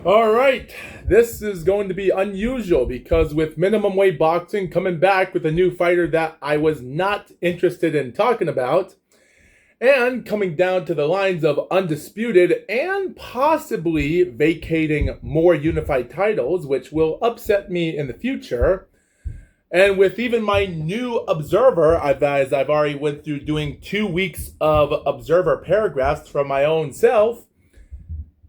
All right, this is going to be unusual because with minimum weight boxing coming back with a new fighter that I was not interested in talking about, and coming down to the lines of undisputed and possibly vacating more unified titles, which will upset me in the future. And with even my new observer, as I've already went through doing 2 weeks of observer paragraphs from my own self,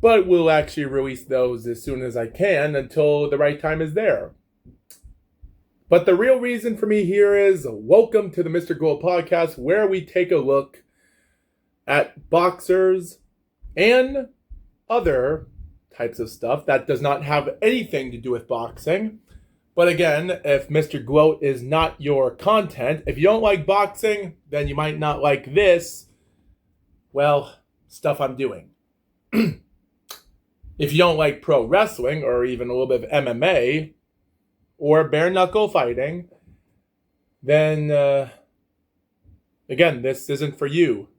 but we'll actually release those as soon as I can until the right time is there. But the real reason for me here is welcome to the Mr. GLOAT podcast, where we take a look at boxers and other types of stuff that does not have anything to do with boxing. But again, if Mr. GLOAT is not your content, if you don't like boxing, then you might not like this, well, stuff I'm doing. If you don't like pro wrestling or even a little bit of MMA or bare knuckle fighting, then again, this isn't for you.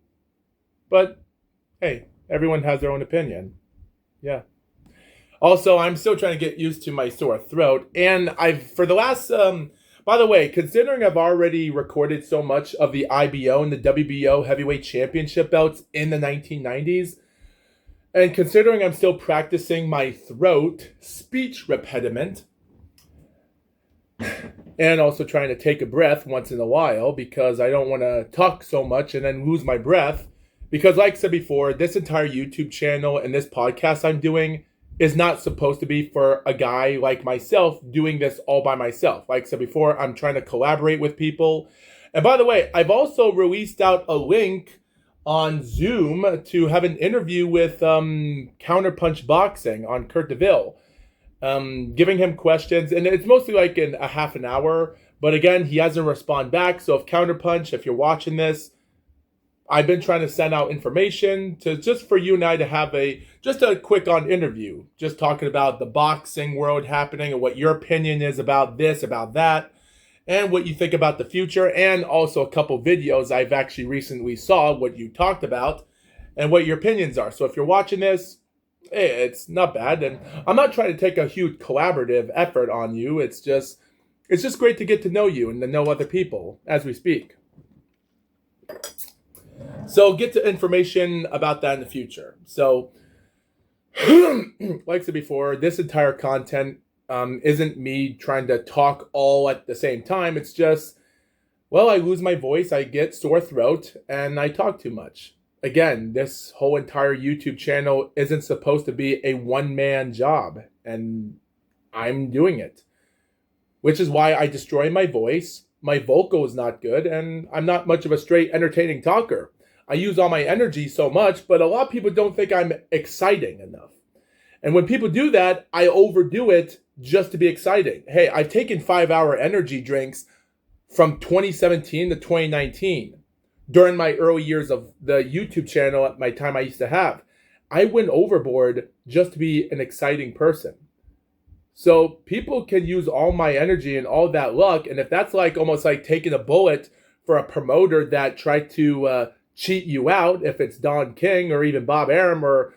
But hey, everyone has their own opinion. Yeah. Also, I'm still trying to get used to my sore throat, and for the last by the way, considering I've already recorded so much of the IBO and the WBO heavyweight championship belts in the 1990s, and considering I'm still practicing my throat speech repetiment, and also trying to take a breath once in a while because I don't want to talk so much and then lose my breath. Because like I said before, this entire YouTube channel and this podcast I'm doing is not supposed to be for a guy like myself doing this all by myself. Like I said before, I'm trying to collaborate with people. And by the way, I've also released out a link on Zoom to have an interview with Counterpunch Boxing on Kurt DeVille, giving him questions, and it's mostly like in a half an hour, but again, he hasn't responded back. So if Counterpunch, if you're watching this, I've been trying to send out information to just for you and I to have just a quick on interview, just talking about the boxing world happening and what your opinion is about this, about that, and what you think about the future, and also a couple videos I've actually recently saw what you talked about and what your opinions are. So if you're watching this, it's not bad, and I'm not trying to take a huge collaborative effort on you. It's just great to get to know you and to know other people as we speak. So get to information about that in the future. So like I said before, this entire content isn't me trying to talk all at the same time. It's just, well, I lose my voice, I get sore throat, and I talk too much. Again, this whole entire YouTube channel isn't supposed to be a one-man job, and I'm doing it. Which is why I destroy my voice, my vocal is not good, and I'm not much of a straight entertaining talker. I use all my energy so much, but a lot of people don't think I'm exciting enough. And when people do that, I overdo it just to be exciting. Hey, I've taken 5-hour energy drinks from 2017 to 2019 during my early years of the YouTube channel at my time I used to have. I went overboard just to be an exciting person. So people can use all my energy and all that luck, and if that's like almost like taking a bullet for a promoter that tried to cheat you out, if it's Don King or even Bob Arum or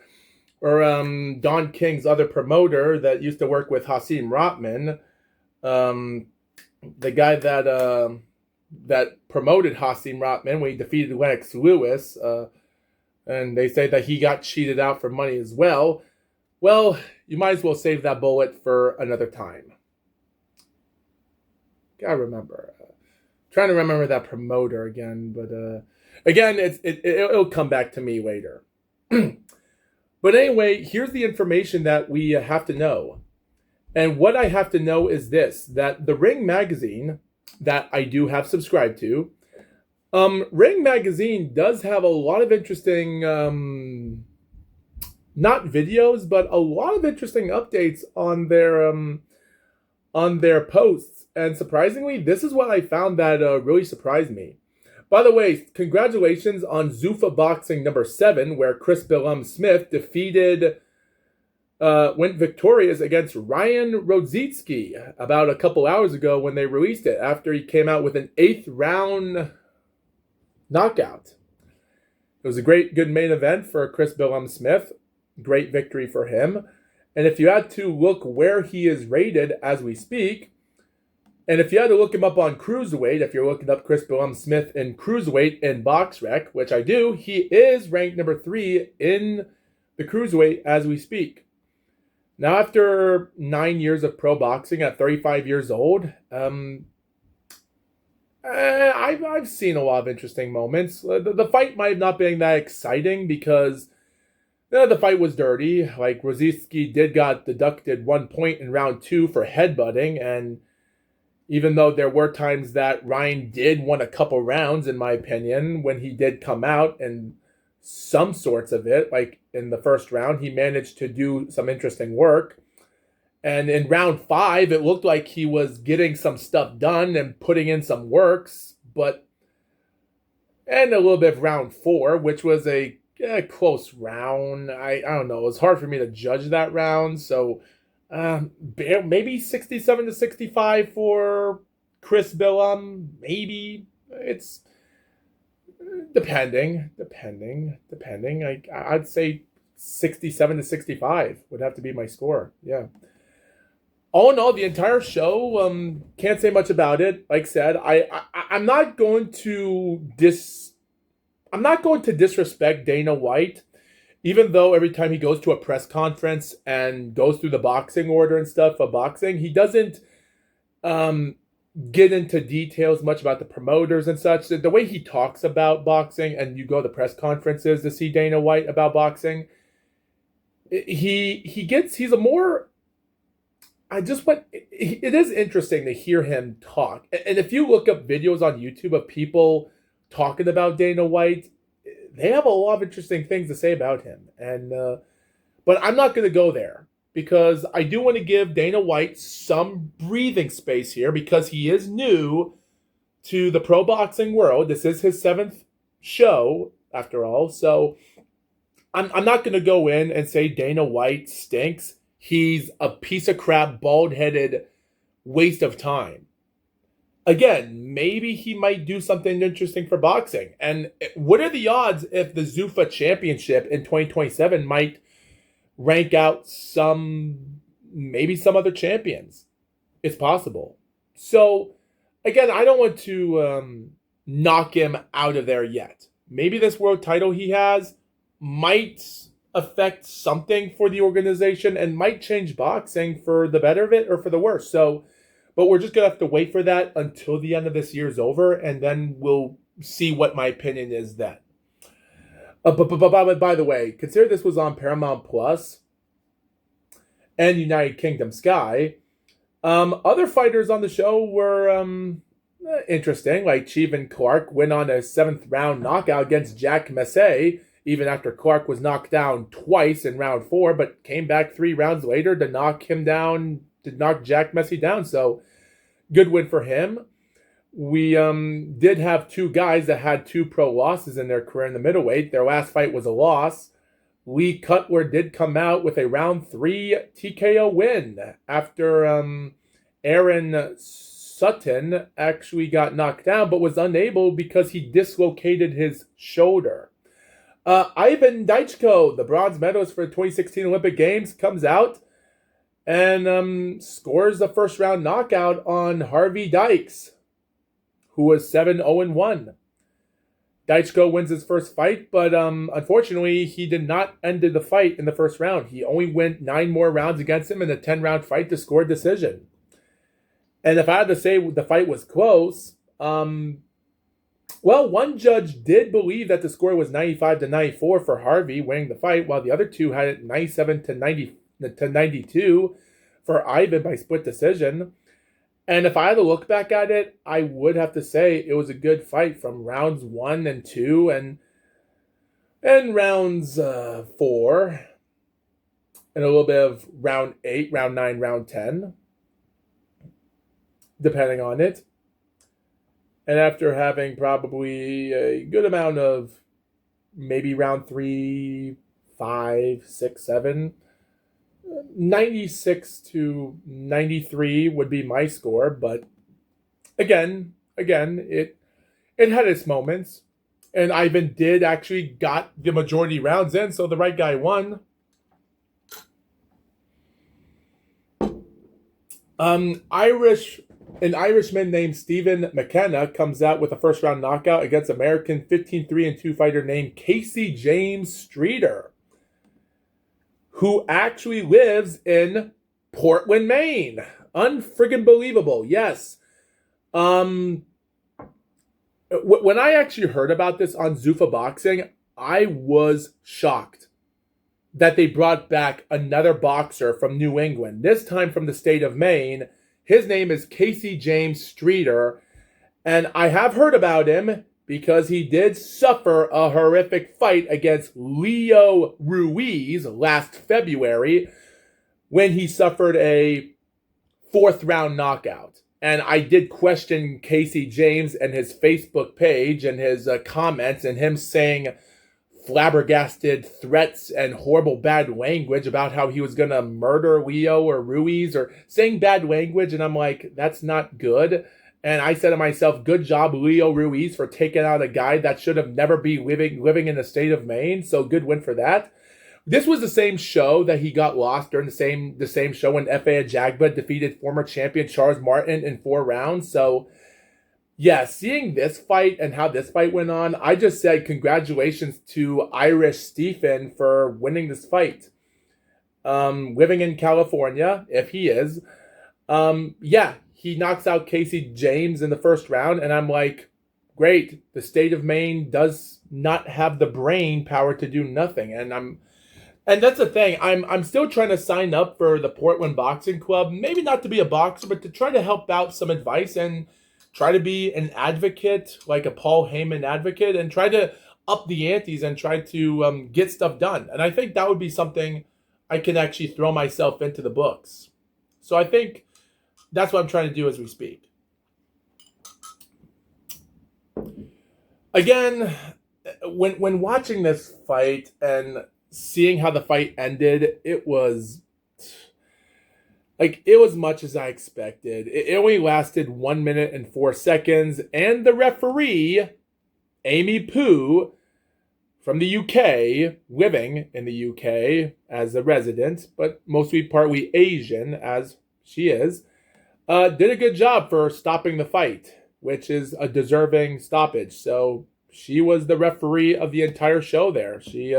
Don King's other promoter that used to work with Hasim Rotman, the guy that promoted Hasim Rotman when he defeated Lennox Lewis, and they say that he got cheated out for money as well. Well, you might as well save that bullet for another time. Gotta remember. Trying to remember that promoter again, but again, it'll come back to me later. But anyway, here's the information that we have to know. And what I have to know is this, that the Ring magazine that I do have subscribed to, Ring magazine does have a lot of interesting, not videos, but a lot of interesting updates on their posts. And surprisingly, this is what I found that really surprised me. By the way, congratulations on Zuffa Boxing number 7, where Chris Smith went victorious against Ryan Rodzicki about a couple hours ago when they released it, after he came out with an 8th round knockout. It was a good main event for Chris Smith. Great victory for him. And if you had to look where he is rated as we speak, and if you had to look him up on Cruiserweight, if you're looking up Chris Billum-Smith in Cruiserweight in BoxRec, which I do, he is ranked number 3 in the Cruiserweight as we speak. Now, after 9 years of pro boxing at 35 years old, I've seen a lot of interesting moments. The fight might have not been that exciting because the fight was dirty. Like, Rosicki did got deducted 1 point in round 2 for headbutting, and even though there were times that Ryan did win a couple rounds, in my opinion, when he did come out and some sorts of it, like in the first round, he managed to do some interesting work. And in round 5, it looked like he was getting some stuff done and putting in some works, and a little bit of round 4, which was a close round. I don't know. It was hard for me to judge that round. So maybe 67-65 for Chris Billum. Maybe it's depending. I'd say 67-65 would have to be my score. Yeah. All in all, the entire show, can't say much about it. Like I said, I'm not going to disrespect Dana White, even though every time he goes to a press conference and goes through the boxing order and stuff of boxing, he doesn't get into details much about the promoters and such. The way he talks about boxing, and you go to press conferences to see Dana White about boxing, he's a more... it is interesting to hear him talk. And if you look up videos on YouTube of people talking about Dana White, they have a lot of interesting things to say about him. And but I'm not going to go there because I do want to give Dana White some breathing space here because he is new to the pro boxing world. This is his 7th show, after all. So I'm not going to go in and say Dana White stinks. He's a piece of crap, bald-headed waste of time. Again, maybe he might do something interesting for boxing. And what are the odds if the Zuffa Championship in 2027 might rank out maybe some other champions? It's possible. So, again, I don't want to knock him out of there yet. Maybe this world title he has might affect something for the organization and might change boxing for the better of it or for the worse. So, but we're just going to have to wait for that until the end of this year's over, and then we'll see what my opinion is then. But by the way, consider this was on Paramount Plus and United Kingdom Sky. Other fighters on the show were interesting, like Chivin Clark went on a 7th round knockout against Jack Messé, even after Clark was knocked down twice in round 4, but came back 3 rounds later to knock Jack Messé down. So, good win for him. We did have 2 guys that had 2 pro losses in their career in the middleweight. Their last fight was a loss. Lee Cutler did come out with a round 3 TKO win after Aaron Sutton actually got knocked down, but was unable because he dislocated his shoulder. Ivan Daichko, the bronze medalist for the 2016 Olympic Games, comes out and scores the first round knockout on Harvey Dykes, who was 7-0-1. Daichko wins his first fight, but unfortunately, he did not end the fight in the first round. He only went 9 more rounds against him in a 10-round fight to score a decision. And if I had to say the fight was close, well, one judge did believe that the score was 95-94 for Harvey winning the fight, while the other 2 had it 97-92 for Ivan by split decision. And if I had to look back at it, I would have to say it was a good fight from rounds 1 and 2 and rounds 4 and a little bit of round 8, round 9, round 10, depending on it. And after having probably a good amount of maybe round 3, 5, 6, 7, 96-93 would be my score. But again, it had its moments. And Ivan did actually got the majority rounds in, so the right guy won. An Irishman named Stephen McKenna comes out with a first round knockout against American 15-3-2 fighter named Casey James Streeter, who actually lives in Portland, Maine. Unfriggin' believable. Yes. When I actually heard about this on Zuffa Boxing, I was shocked that they brought back another boxer from New England, this time from the state of Maine. His name is Casey James Streeter, and I have heard about him because he did suffer a horrific fight against Leo Ruiz last February when he suffered a fourth round knockout. And I did question Casey James and his Facebook page and his comments and him saying flabbergasted threats and horrible bad language about how he was going to murder Leo or Ruiz or saying bad language. And I'm like, that's not good. And I said to myself, good job, Leo Ruiz, for taking out a guy that should have never been living in the state of Maine. So good win for that. This was the same show that he got lost during the same show when F.A. Ajagba defeated former champion Charles Martin in 4 rounds. So yeah, seeing this fight and how this fight went on, I just said congratulations to Irish Stephen for winning this fight. Living in California, if he is. Yeah, he knocks out Casey James in the first round, and I'm like, great. The state of Maine does not have the brain power to do nothing, and that's the thing. I'm still trying to sign up for the Portland Boxing Club. Maybe not to be a boxer, but to try to help out some advice and try to be an advocate, like a Paul Heyman advocate, and try to up the antes and try to get stuff done. And I think that would be something I can actually throw myself into the books. So I think that's what I'm trying to do as we speak. Again, when watching this fight and seeing how the fight ended, it was much as I expected. It only lasted 1 minute and 4 seconds, and the referee, Amy Poo, from the UK, living in the UK as a resident, but mostly partly Asian, as she is, did a good job for stopping the fight, which is a deserving stoppage. So she was the referee of the entire show there. She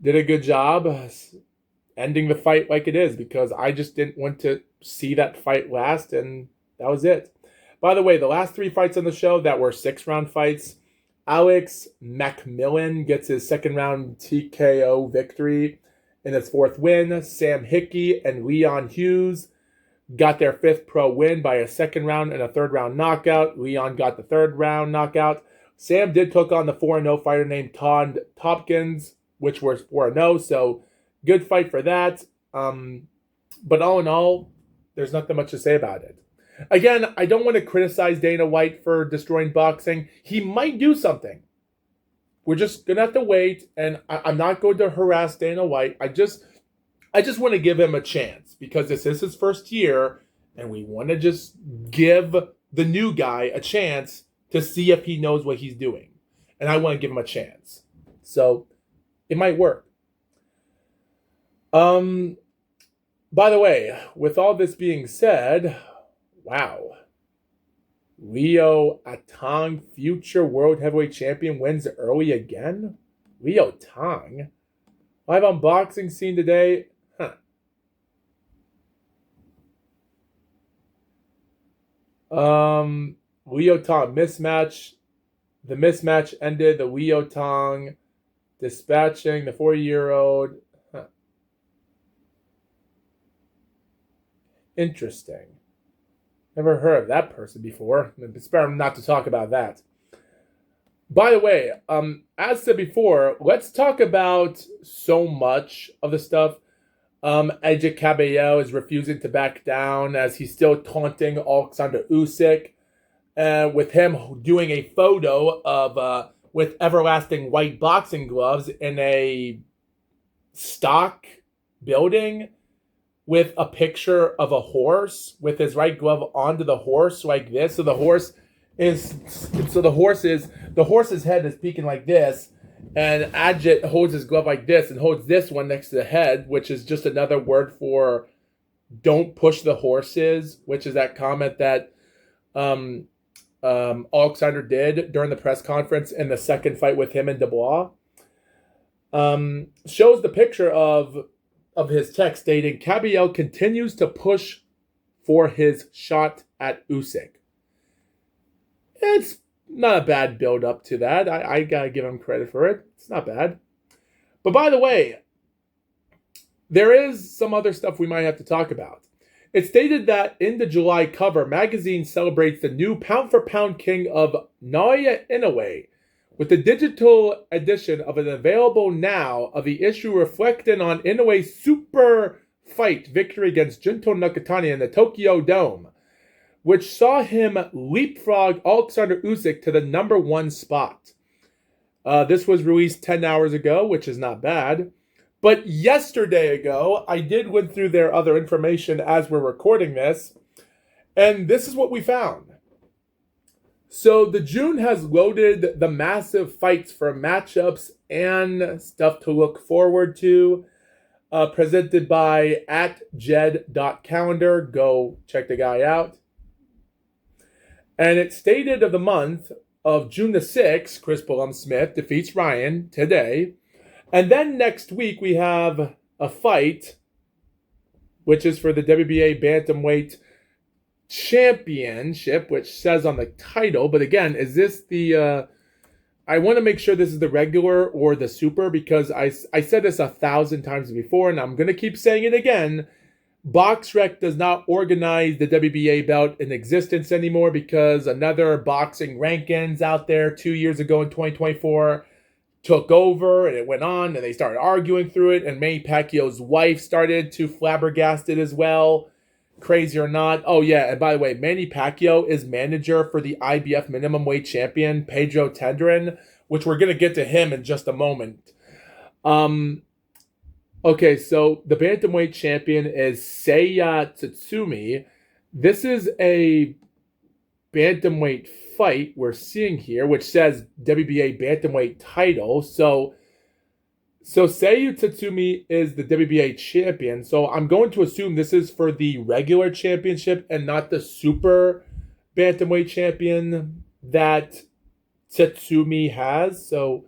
did a good job ending the fight like it is, because I just didn't want to see that fight last, and that was it. By the way, the last 3 fights on the show that were 6-round fights, Alex Macmillan gets his 2nd-round TKO victory in his 4th win. Sam Hickey and Leon Hughes got their 5th pro win by a 2nd-round and a 3rd-round knockout. Leon got the 3rd-round knockout. Sam did took on the 4-0 fighter named Todd Tompkins, which was 4-0, so good fight for that. But all in all, there's nothing much to say about it. Again, I don't want to criticize Dana White for destroying boxing. He might do something. We're just going to have to wait, and I'm not going to harass Dana White. I just want to give him a chance, because this is his first year, and we want to just give the new guy a chance to see if he knows what he's doing. And I want to give him a chance. So it might work. By the way, with all this being said, wow. Leo Atang, future world heavyweight champion, wins early again? Leo Tang? Live on Boxing Scene today? Huh. Leo Tang mismatch. The mismatch ended the Leo Tang dispatching the 4-year-old. Interesting. Never heard of that person before. It's better not to talk about that. By the way, as said before, let's talk about so much of the stuff. Edge Cabello is refusing to back down as he's still taunting Alexander Usyk, with him doing a photo of with everlasting white boxing gloves in a stock building, with a picture of a horse with his right glove onto the horse like this. So the horse's head is peeking like this, and Ajit holds his glove like this and holds this one next to the head, which is just another word for don't push the horses, which is that comment that Alexander did during the press conference in the second fight with him and Dubois, shows the picture of his text stating, Kabayel continues to push for his shot at Usyk. It's not a bad build up to that. I gotta give him credit for it. It's not bad. But by the way, there is some other stuff we might have to talk about. It stated that in the July cover, magazine celebrates the new pound-for-pound king of Naoya Inoue, with the digital edition of an available now of the issue reflecting on Inoue's super fight victory against Junto Nakatani in the Tokyo Dome, which saw him leapfrog Alexander Usyk to the number 1 spot. This was released 10 hours ago, which is not bad. But yesterday ago, I did went through their other information as we're recording this, and this is what we found. So the June has loaded the massive fights for matchups and stuff to look forward to, presented by @jed.calendar. Go check the guy out. And it stated of the month of June the 6th, Chris Ballum-Smith defeats Ryan today. And then next week we have a fight, which is for the WBA Bantamweight Championship, which says on the title. But again, is this the... I want to make sure this is the regular or the super, because I said this 1,000 times before, and I'm going to keep saying it again. BoxRec does not organize the WBA belt in existence anymore because another boxing rankings out there 2 years ago in 2024 took over, and it went on, and they started arguing through it, and Manny Pacquiao's wife started to flabbergast it as well. Crazy or not. Oh, yeah, and by the way, Manny Pacquiao is manager for the IBF minimum weight champion, Pedro Tendrin, which we're going to get to him in just a moment. Okay, so the bantamweight champion is Seiya Tsutsumi. This is a bantamweight fight we're seeing here, which says WBA bantamweight title. So Seiya Tsutsumi is the WBA champion. So I'm going to assume this is for the regular championship and not the super bantamweight champion that Tsutsumi has. So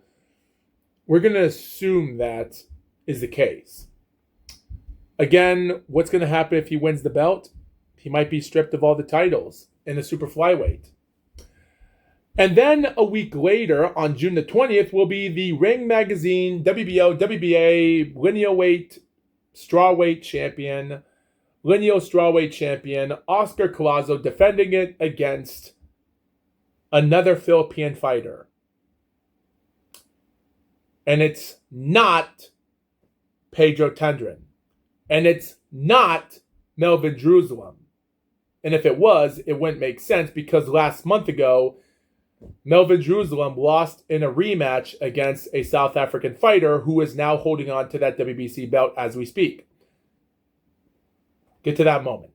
we're going to assume that is the case. Again, what's going to happen if he wins the belt? He might be stripped of all the titles in the super flyweight. And then a week later, on June the 20th, will be the Ring Magazine WBO, WBA, lineal weight, strawweight champion, lineal strawweight champion, Oscar Collazo, defending it against another Philippine fighter. And it's not Pedro Tendrin. And it's not Melvin Jerusalem. And if it was, it wouldn't make sense because last month ago, Melvin Jerusalem lost in a rematch against a South African fighter who is now holding on to that WBC belt as we speak. Get to that moment.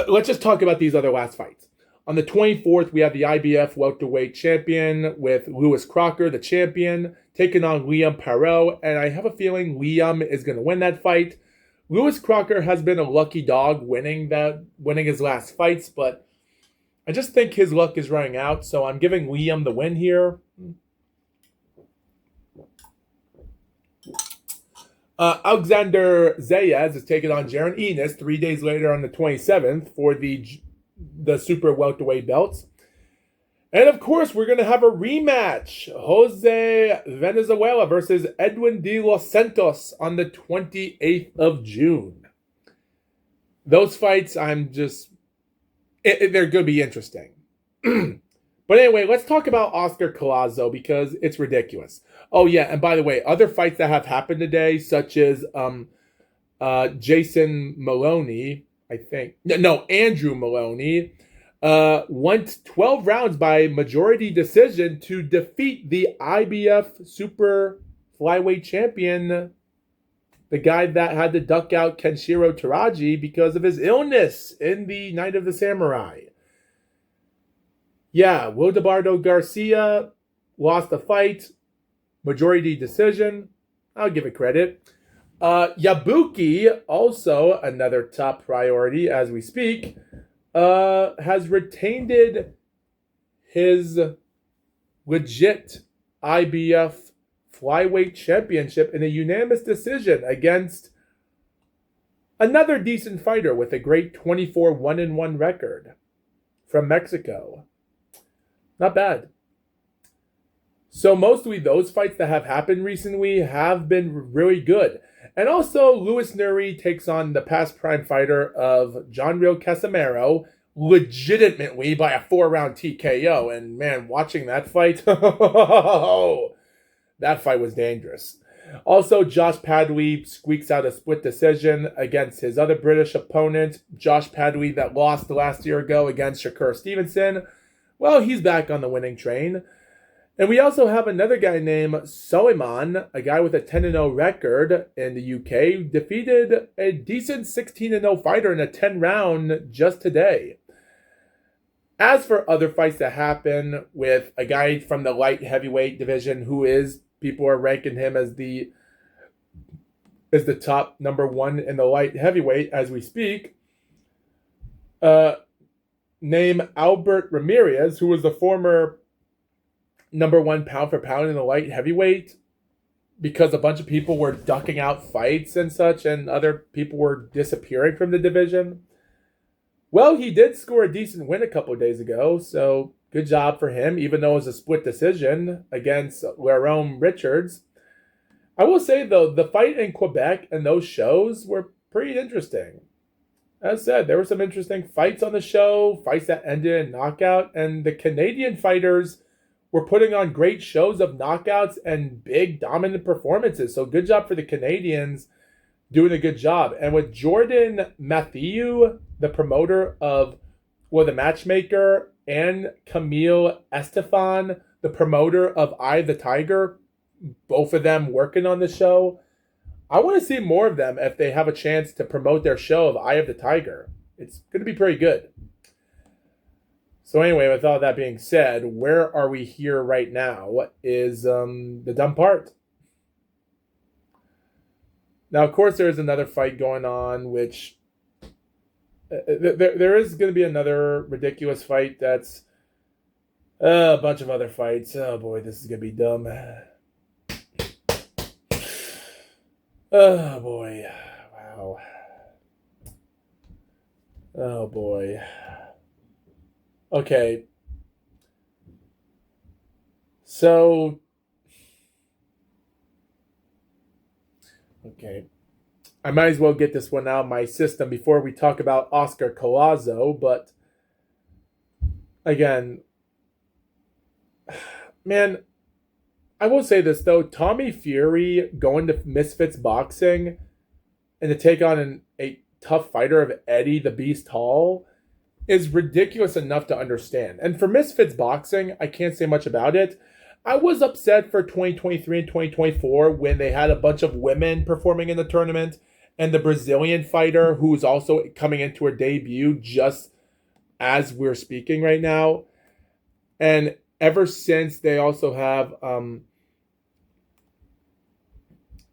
Let's just talk about these other last fights. On the 24th, we have the IBF welterweight champion with Lewis Crocker, the champion, taking on Liam Parrell. And I have a feeling Liam is going to win that fight. Lewis Crocker has been a lucky dog winning his last fights, but I just think his luck is running out, so I'm giving Liam the win here. Alexander Zayas is taking on Jaron Enos 3 days later on the 27th for the super welterweight belts. And of course, we're going to have a rematch. Jose Venezuela versus Edwin de los Santos on the 28th of June. Those fights, they're going to be interesting. But anyway, let's talk about Oscar Collazo because it's ridiculous. Oh, yeah, and by the way, other fights that have happened today, such as Jason Maloney, I think. No, Andrew Maloney, went 12 rounds by majority decision to defeat the IBF Super Flyweight Champion, the guy that had to duck out Kenshiro Taraji because of his illness in the Night of the Samurai. Yeah, Wildebardo Garcia lost the fight. Majority decision. I'll give it credit. Yabuki, also another top priority as we speak, has retained his legit IBF flyweight championship in a unanimous decision against another decent fighter with a great 24 1-1 record from Mexico. Not bad. So mostly those fights that have happened recently have been really good. And also, Luis Nuri takes on the past prime fighter of Jonril Casimero legitimately by a 4-round TKO. And man, watching that fight, that fight was dangerous. Also, Josh Padley squeaks out a split decision against his other British opponent, Josh Padley, that lost last year ago against Shakur Stevenson. Well, he's back on the winning train. And we also have another guy named Suleiman, a guy with a 10-0 record in the UK, defeated a decent 16-0 fighter in a 10-round just today. As for other fights that happen with a guy from the light heavyweight division who is, people are ranking him as the top number one in the light heavyweight as we speak, name Albert Ramirez, who was the former number one pound for pound in the light heavyweight, because a bunch of people were ducking out fights and such, and other people were disappearing from the division. Well, he did score a decent win a couple of days ago, so good job for him, even though it was a split decision against Lerome Richards. I will say, though, the fight in Quebec and those shows were pretty interesting. As said, there were some interesting fights on the show, fights that ended in knockout, and the Canadian fighters were putting on great shows of knockouts and big dominant performances. So good job for the Canadians doing a good job. And with Jordan Mathieu, the promoter of, well, the matchmaker, and Camille Estefan, the promoter of Eye of the Tiger, both of them working on the show, I want to see more of them if they have a chance to promote their show of Eye of the Tiger. It's going to be pretty good. So anyway, with all that being said, where are we here right now? What is the dumb part? Now, of course, there is another fight going on, which there is going to be another ridiculous fight that's a bunch of other fights. Oh boy, this is going to be dumb. Oh boy. Wow. Oh boy. Okay. So, okay. I might as well get this one out of my system before we talk about Oscar Collazo, but again, man, I will say this though, Tommy Fury going to Misfits Boxing and to take on a tough fighter of Eddie the Beast Hall is ridiculous enough to understand. And for Misfits Boxing, I can't say much about it. I was upset for 2023 and 2024 when they had a bunch of women performing in the tournament, and the Brazilian fighter who's also coming into her debut just as we're speaking right now. And ever since, they also have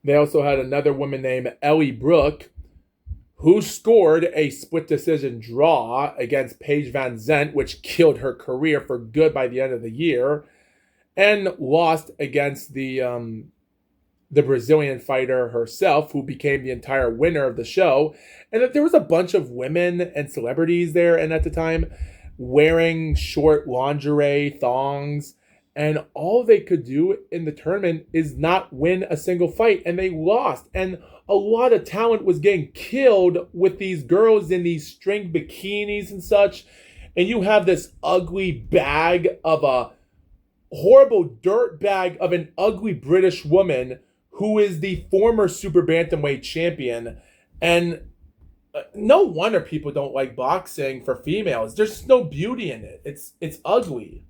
another woman named Ellie Brooke, who scored a split decision draw against Paige Van Zant, which killed her career for good by the end of the year, and lost against the Brazilian fighter herself, who became the entire winner of the show. And that there was a bunch of women and celebrities there, and at the time, wearing short lingerie, thongs, and all they could do in the tournament is not win a single fight, and they lost. And a lot of talent was getting killed with these girls in these string bikinis and such. And you have this ugly bag of a horrible dirt bag of an ugly British woman who is the former super bantamweight champion. And no wonder people don't like boxing for females. There's just no beauty in it. It's ugly.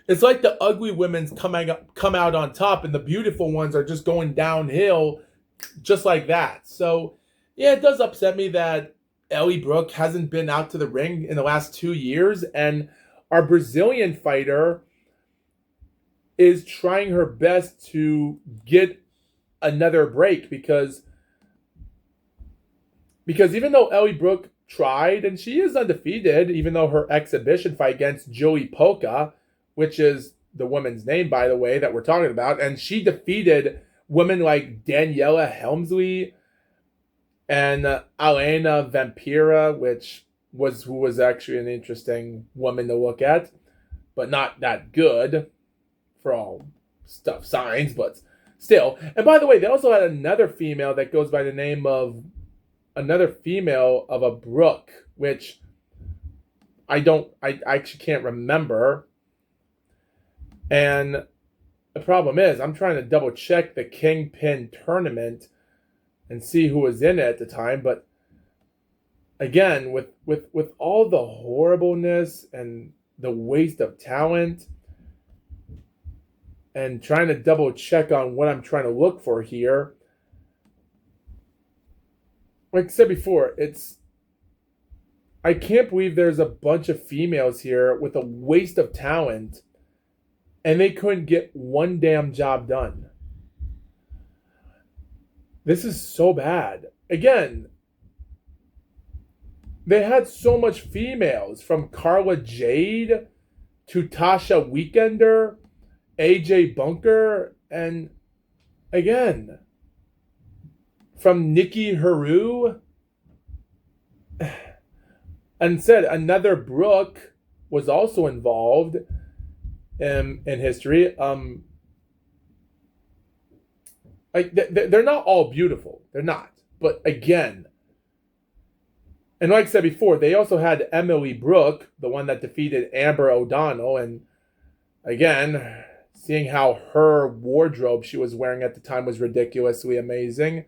It's like the ugly women's come out on top, and the beautiful ones are just going downhill just like that. So, yeah, it does upset me that Ellie Brooke hasn't been out to the ring in the last 2 years, and our Brazilian fighter is trying her best to get another break because even though Ellie Brooke tried, and she is undefeated, even though her exhibition fight against Joey Polka, which is the woman's name, by the way, that we're talking about, and she defeated women like Daniela Helmsley and Elena Vampira, who was actually an interesting woman to look at, but not that good for all signs, but still. And by the way, they also had another female that goes by the name of a Brooke, which I actually can't remember. And the problem is, I'm trying to double check the Kingpin tournament and see who was in it at the time. But again, with all the horribleness and the waste of talent, and trying to double check on what I'm trying to look for here, like I said before, I can't believe there's a bunch of females here with a waste of talent and they couldn't get one damn job done. This is so bad. Again, they had so much females, from Carla Jade to Tasha Weekender, AJ Bunker, and again, from Nikki Haru. And said another Brooke was also involved in history. They're not all beautiful. They're not. But again, and like I said before, they also had Emily Brooke, the one that defeated Amber O'Donnell. And again, seeing how her wardrobe she was wearing at the time was ridiculously amazing.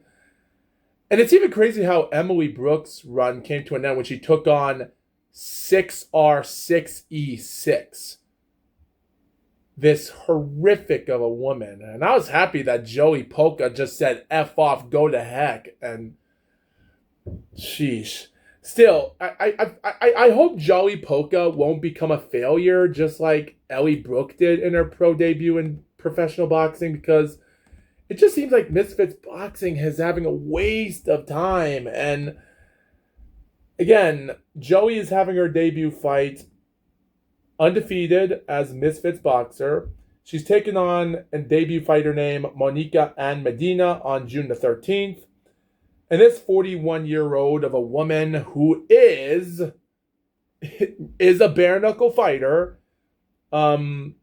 And it's even crazy how Emily Brooks' run came to an end when she took on 6R6E6. This horrific of a woman. And I was happy that Joey Polka just said, F off, go to heck. And sheesh. Still, I hope Joey Polka won't become a failure just like Ellie Brooke did in her pro debut in professional boxing, because it just seems like Misfits Boxing is having a waste of time. And again, Joey is having her debut fight undefeated as Misfits Boxer. She's taken on a debut fighter named Monica Ann Medina on June the 13th. And this 41-year-old of a woman who is a bare knuckle fighter, even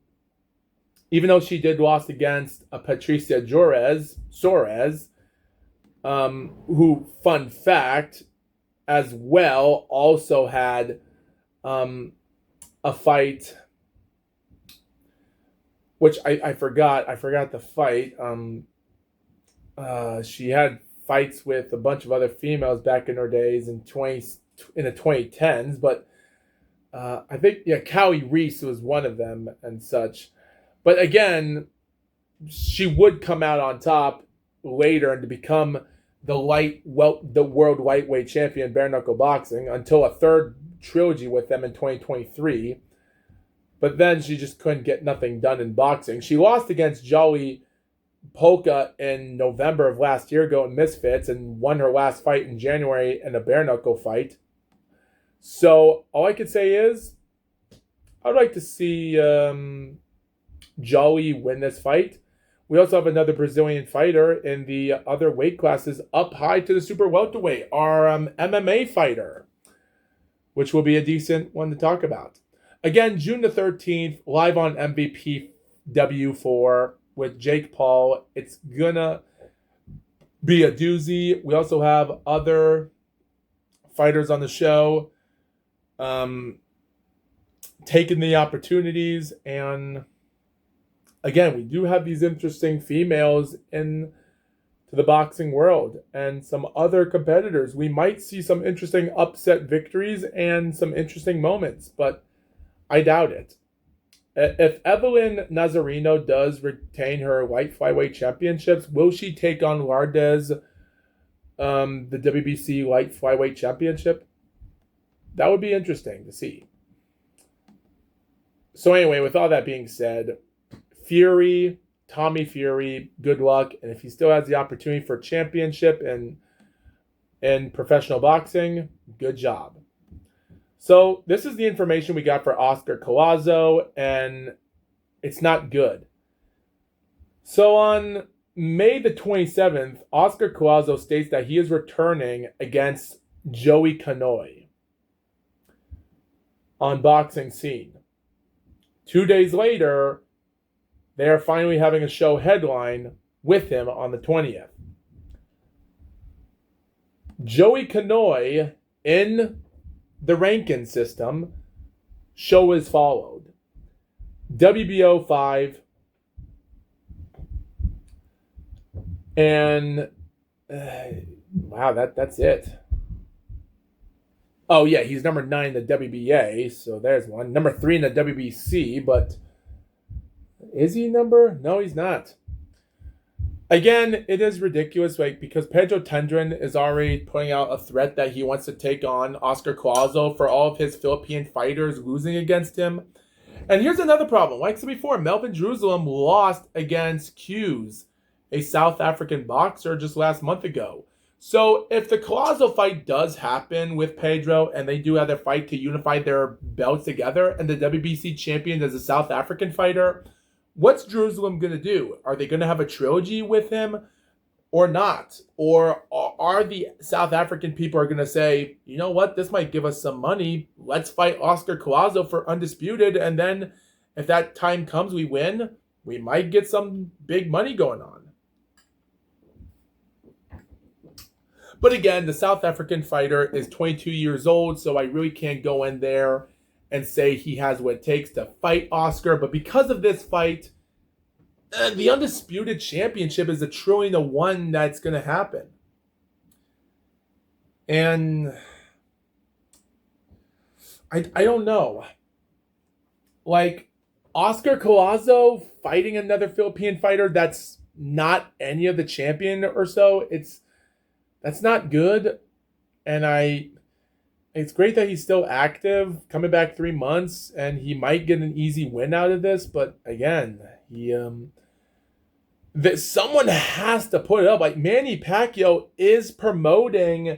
though she did lost against Patricia Soares, who, fun fact, as well, also had a fight, which I forgot the fight. She had fights with a bunch of other females back in her days in the 2010s, but I think Callie Reese was one of them and such. But again, she would come out on top later and to become the world lightweight champion bare knuckle boxing until a third trilogy with them in 2023. But then she just couldn't get nothing done in boxing. She lost against Joey Polka in November of last year ago in Misfits and won her last fight in January in a bare knuckle fight. So all I can say is I'd like to see Joey win this fight. We also have another Brazilian fighter in the other weight classes up high to the super welterweight, our MMA fighter, which will be a decent one to talk about. Again, June the 13th, live on MVP W4 with Jake Paul. It's gonna be a doozy. We also have other fighters on the show taking the opportunities, and again, we do have these interesting females in the boxing world and some other competitors. We might see some interesting upset victories and some interesting moments, but I doubt it. If Evelyn Nazareno does retain her light flyweight championships, will she take on Lardez, the WBC light flyweight championship? That would be interesting to see. So anyway, with all that being said, Fury, Tommy Fury, good luck. And if he still has the opportunity for championship in professional boxing, good job. So this is the information we got for Oscar Collazo, and it's not good. So on May the 27th, Oscar Collazo states that he is returning against Joey Canoy on Boxing Scene. 2 days later, they are finally having a show headline with him on the 20th. Joey Canoy in the ranking system show is followed. WBO 5 and wow, that's it. Oh yeah, he's number 9 in the WBA, so there's one. Number 3 in the WBC, but is he number? No, he's not. Again, it is ridiculous, like, because Pedro Tendrin is already putting out a threat that he wants to take on Oscar Collazo for all of his Philippine fighters losing against him. And here's another problem. Like I said before, Melvin Jerusalem lost against Hughes, a South African boxer, just last month ago. So if the Collazo fight does happen with Pedro and they do have their fight to unify their belts together and the WBC champion is a South African fighter, what's Jerusalem going to do? Are they going to have a trilogy with him or not? Or are the South African people are going to say, you know what, this might give us some money. Let's fight Oscar Collazo for undisputed. And then if that time comes, we win, we might get some big money going on. But again, the South African fighter is 22 years old, so I really can't go in there and say he has what it takes to fight Oscar. But because of this fight, the undisputed championship is a 1,000,000,000,000 that's going to happen. And I don't know. Like, Oscar Collazo fighting another Philippine fighter that's not any of the champion or so, that's not good. And it's great that he's still active, coming back 3 months, and he might get an easy win out of this. But again, that someone has to put it up. Like, Manny Pacquiao is promoting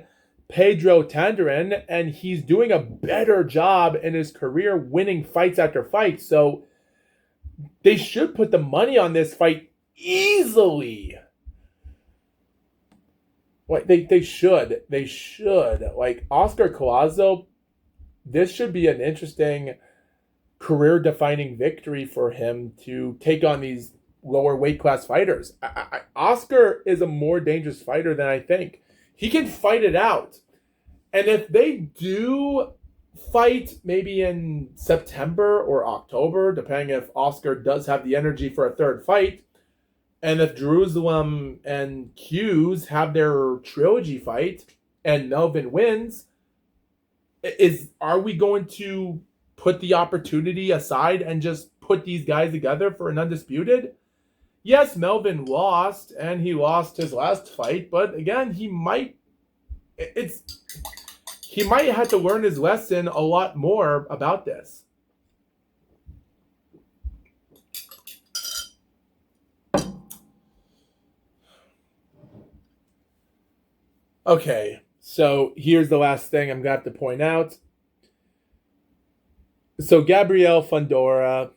Pedro Tendrin, and he's doing a better job in his career winning fights after fights. So they should put the money on this fight easily. Like, they should. Like, Oscar Collazo, this should be an interesting career-defining victory for him to take on these lower weight class fighters. Oscar is a more dangerous fighter than I think. He can fight it out. And if they do fight maybe in September or October, depending if Oscar does have the energy for a third fight, and if Jerusalem and Hughes have their trilogy fight and Melvin wins, are we going to put the opportunity aside and just put these guys together for an undisputed? Yes, Melvin lost, and he lost his last fight, but again, he might have to learn his lesson a lot more about this. Okay, so here's the last thing I'm going to have to point out. So Gabriel Fundora,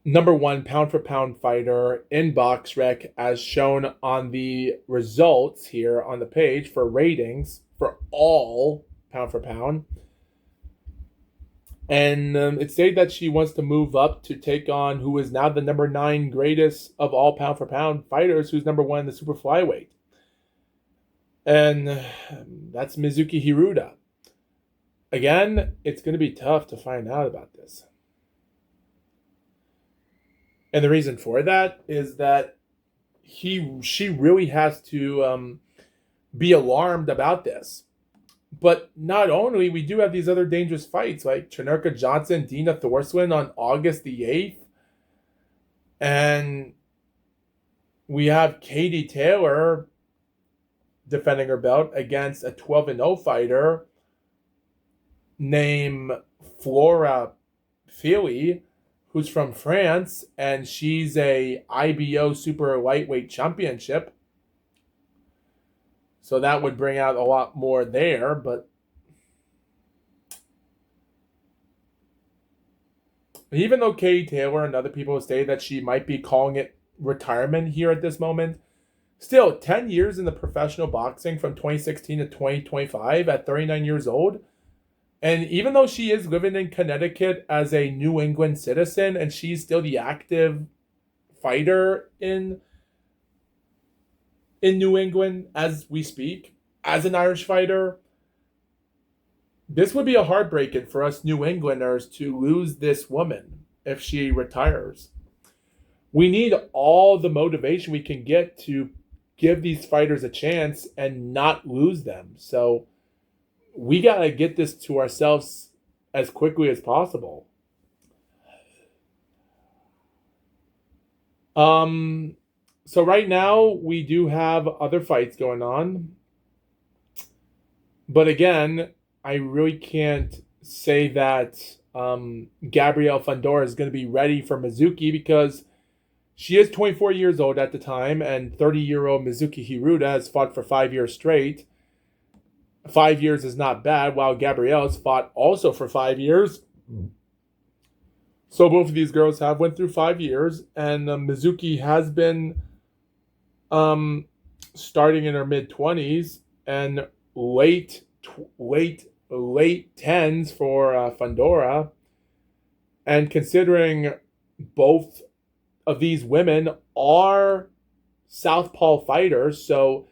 number 1 pound-for-pound fighter in BoxRec, as shown on the results here on the page for ratings for all pound-for-pound. And it stated that she wants to move up to take on who is now the number 9 greatest of all pound-for-pound fighters, who's number 1 in the super flyweight. And that's Mizuki Hiruda. Again, it's going to be tough to find out about this. And the reason for that is that she really has to be alarmed about this. But not only, we do have these other dangerous fights like Chanurka Johnson, Dina Thorslin on August the 8th. And we have Katie Taylor defending her belt against a 12-0 fighter named Flora Feely, who's from France, and she's a IBO super lightweight championship. So that would bring out a lot more there, but even though Katie Taylor and other people say that she might be calling it retirement here at this moment, still 10 years in the professional boxing from 2016 to 2025 at 39 years old. And even though she is living in Connecticut as a New England citizen and she's still the active fighter in New England as we speak, as an Irish fighter, this would be a heartbreaking for us New Englanders to lose this woman if she retires. We need all the motivation we can get to give these fighters a chance and not lose them. So we got to get this to ourselves as quickly as possible. So right now we do have other fights going on. But again, I really can't say that Gabrielle Fundora is going to be ready for Mizuki because she is 24 years old at the time, and 30-year-old Mizuki Hiruta has fought for 5 years straight. 5 years is not bad, while Gabrielle has fought also for 5 years. So both of these girls have went through 5 years, and Mizuki has been starting in her mid-20s and late tens for Fundora. And considering both of these women are southpaw fighters, so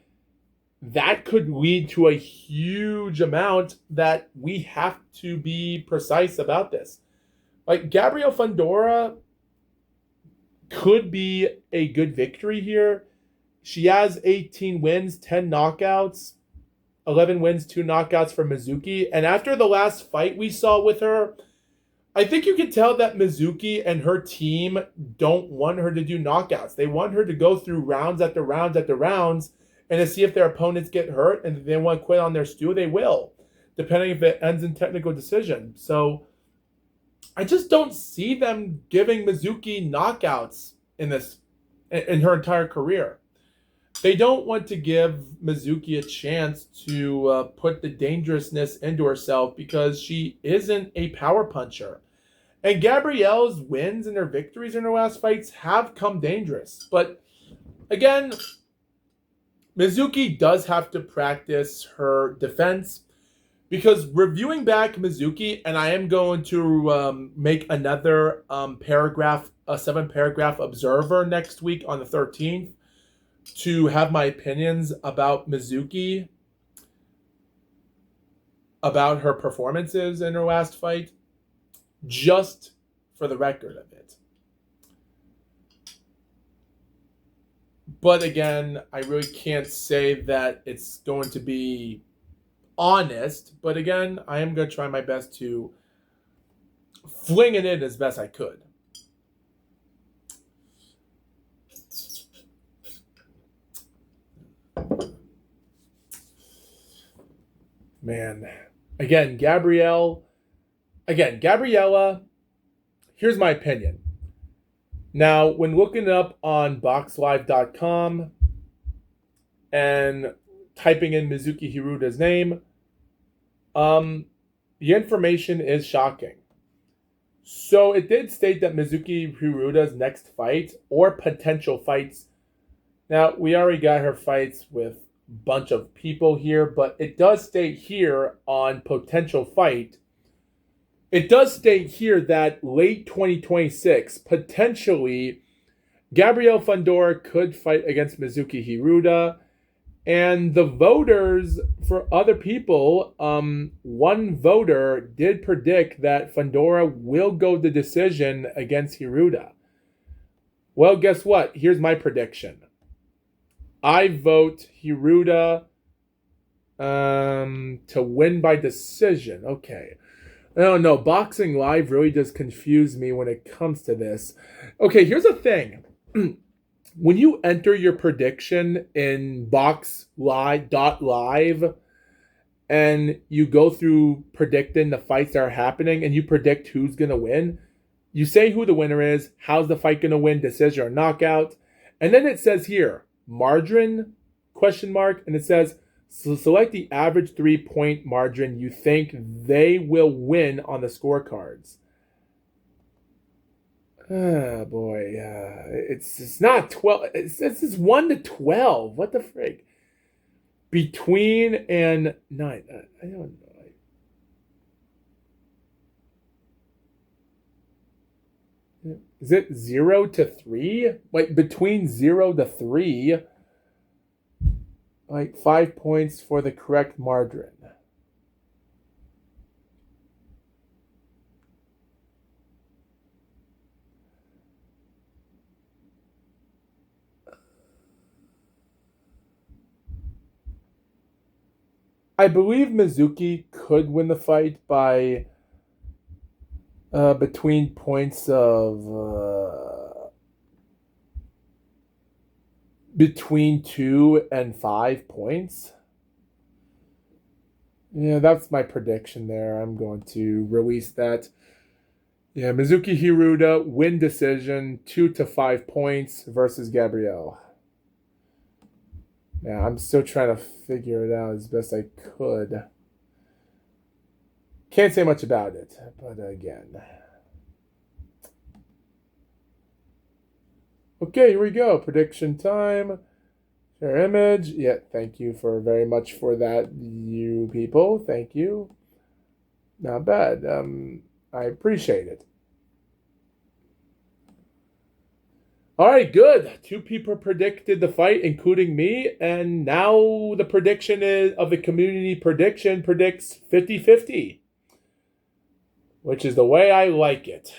that could lead to a huge amount that we have to be precise about this. Like, Gabrielle Fundora could be a good victory here. She has 18 wins, 10 knockouts, 11 wins, 2 knockouts for Mizuki. And after the last fight we saw with her, I think you can tell that Mizuki and her team don't want her to do knockouts. They want her to go through rounds after rounds after rounds and to see if their opponents get hurt, and if they want to quit on their stew, they will, depending if it ends in technical decision. So I just don't see them giving Mizuki knockouts in her entire career. They don't want to give Mizuki a chance to put the dangerousness into herself because she isn't a power puncher. And Gabrielle's wins and her victories in her last fights have come dangerous. But again, Mizuki does have to practice her defense, because reviewing back Mizuki, and I am going to make another paragraph, a 7-paragraph observer next week on the 13th to have my opinions about Mizuki, about her performances in her last fight, just for the record of it. But again, I really can't say that it's going to be honest. But again, I am going to try my best to fling it in as best I could. Man. Again, Gabriella, here's my opinion. Now, when looking it up on boxlive.com and typing in Mizuki Hiruta's name, the information is shocking. So it did state that Mizuki Hiruta's next fight or potential fights. Now, we already got her fights with a bunch of people here, but it does state here on potential fight. It does state here that late 2026, potentially, Gabrielle Fundora could fight against Mizuki Hiruta. And the voters, for other people, one voter did predict that Fundora will go the decision against Hiruta. Well, guess what? Here's my prediction. I vote Hiruta to win by decision. Okay. I don't know. Boxing Live really does confuse me when it comes to this. Okay, here's the thing. When you enter your prediction in boxlive.live and you go through predicting the fights that are happening and you predict who's going to win, You say who the winner is, how's the fight going to win, decision or knockout. And then it says here, margin, question mark, and it says, so select the average 3-point margin you think they will win on the scorecards. Oh boy, it's not 12. It's 1 to 12. What the frig? Between and 9. I don't know. Is it 0 to 3? Like between 0 to 3, like 5 points for the correct margin. I believe Mizuki could win the fight by between points of between 2 and 5 points. Yeah, that's my prediction there. I'm going to release that. Yeah, Mizuki Hiruda win decision 2 to 5 points versus Gabrielle. Yeah, I'm still trying to figure it out as best I could. Can't say much about it, but again. Okay, here we go. Prediction time. Share image. Yeah, thank you for very much for that, you people. Thank you. Not bad. I appreciate it. All right, good. 2 people predicted the fight, including me, and now the prediction is of the community prediction predicts 50-50, which is the way I like it.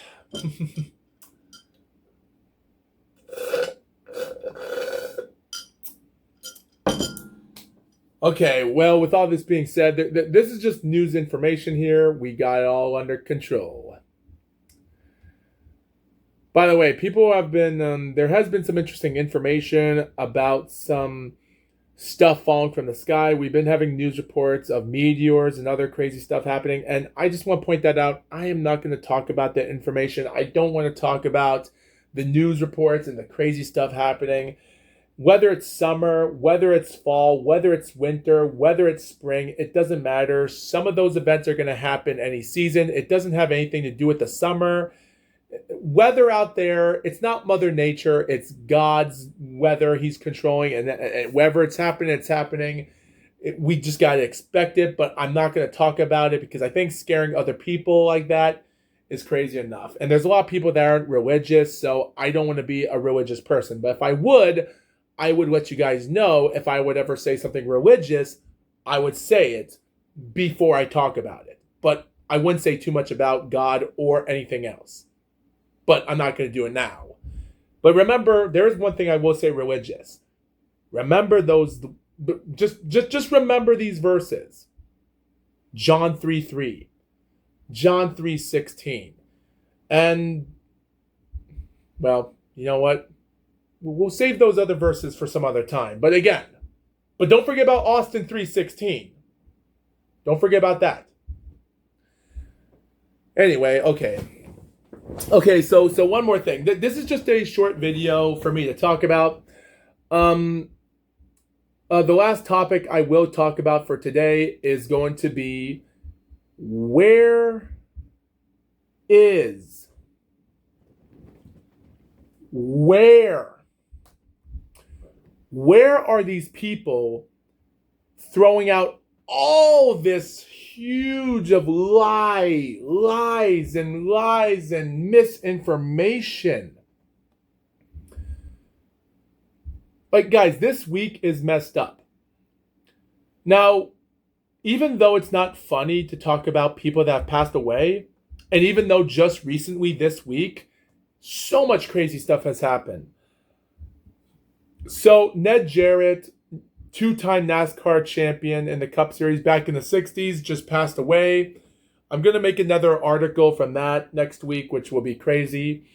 Okay, well, with all this being said, this is just news information here. We got it all under control. By the way, people have been, there has been some interesting information about some stuff falling from the sky. We've been having news reports of meteors and other crazy stuff happening. And I just want to point that out. I am not going to talk about that information. I don't want to talk about the news reports and the crazy stuff happening. Whether it's summer, whether it's fall, whether it's winter, whether it's spring, it doesn't matter. Some of those events are going to happen any season. It doesn't have anything to do with the summer. Weather out there, it's not Mother Nature, it's God's weather he's controlling, and wherever it's happening, it's happening. We just got to expect it, but I'm not going to talk about it because I think scaring other people like that is crazy enough. And there's a lot of people that aren't religious, so I don't want to be a religious person. But if I would let you guys know. If I would ever say something religious, I would say it before I talk about it. But I wouldn't say too much about God or anything else. But I'm not going to do it now. But remember, there is one thing I will say religious. Remember those, just remember these verses. John 3:3, John 3:16. And, well, you know what? We'll save those other verses for some other time. But don't forget about Austin 3:16. Don't forget about that. Anyway, okay. Okay, so one more thing. This is just a short video for me to talk about. The last topic I will talk about for today is going to be where are these people throwing out all this huge of lies and misinformation? Like, guys, this week is messed up. Now, even though it's not funny to talk about people that have passed away, and even though just recently this week, so much crazy stuff has happened. So, Ned Jarrett, 2-time NASCAR champion in the Cup Series back in the 60s, just passed away. I'm going to make another article from that next week, which will be crazy.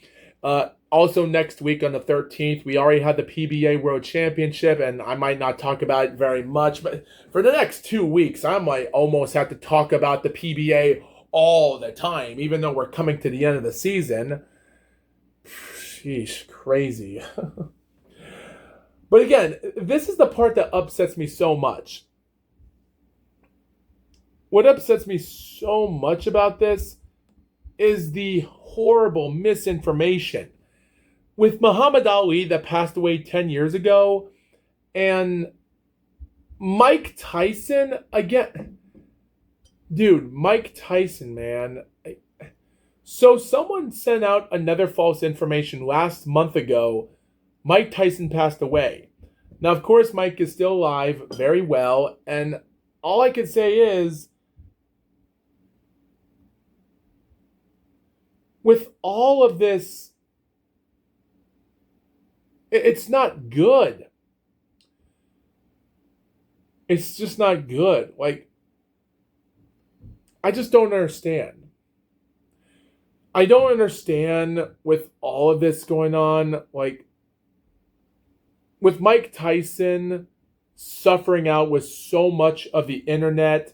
Also next week on the 13th, we already had the PBA World Championship, and I might not talk about it very much, but for the next 2 weeks, I might almost have to talk about the PBA all the time, even though we're coming to the end of the season. Sheesh, crazy. But again, this is the part that upsets me so much. What upsets me so much about this is the horrible misinformation. With Muhammad Ali that passed away 10 years ago, and Mike Tyson, again, dude, Mike Tyson, man. So someone sent out another false information last month ago. Mike Tyson passed away. Now, of course, Mike is still alive, very well, and all I can say is, with all of this, it's not good. It's just not good. Like, I just don't understand. I don't understand with all of this going on, like, with Mike Tyson suffering out with so much of the internet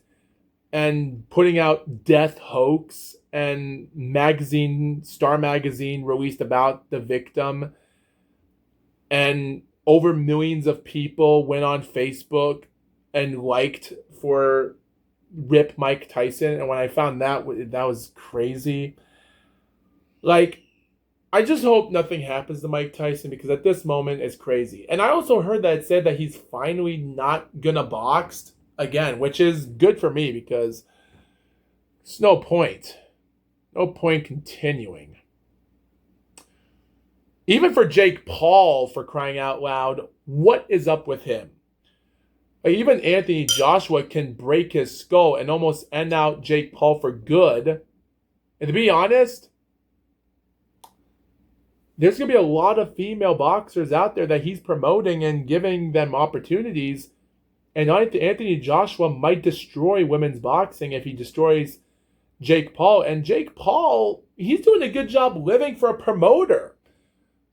and putting out death hoax, and Star Magazine released about the victim, and over millions of people went on Facebook and liked for Rip Mike Tyson. And when I found that was crazy. Like, I just hope nothing happens to Mike Tyson, because at this moment it's crazy. And I also heard that it said that he's finally not gonna box again, which is good for me, because it's no point. No point continuing. Even for Jake Paul, for crying out loud, what is up with him? Even Anthony Joshua can break his skull and almost end out Jake Paul for good. And to be honest, there's going to be a lot of female boxers out there that he's promoting and giving them opportunities. And Anthony Joshua might destroy women's boxing if he destroys Jake Paul. And Jake Paul, he's doing a good job living for a promoter.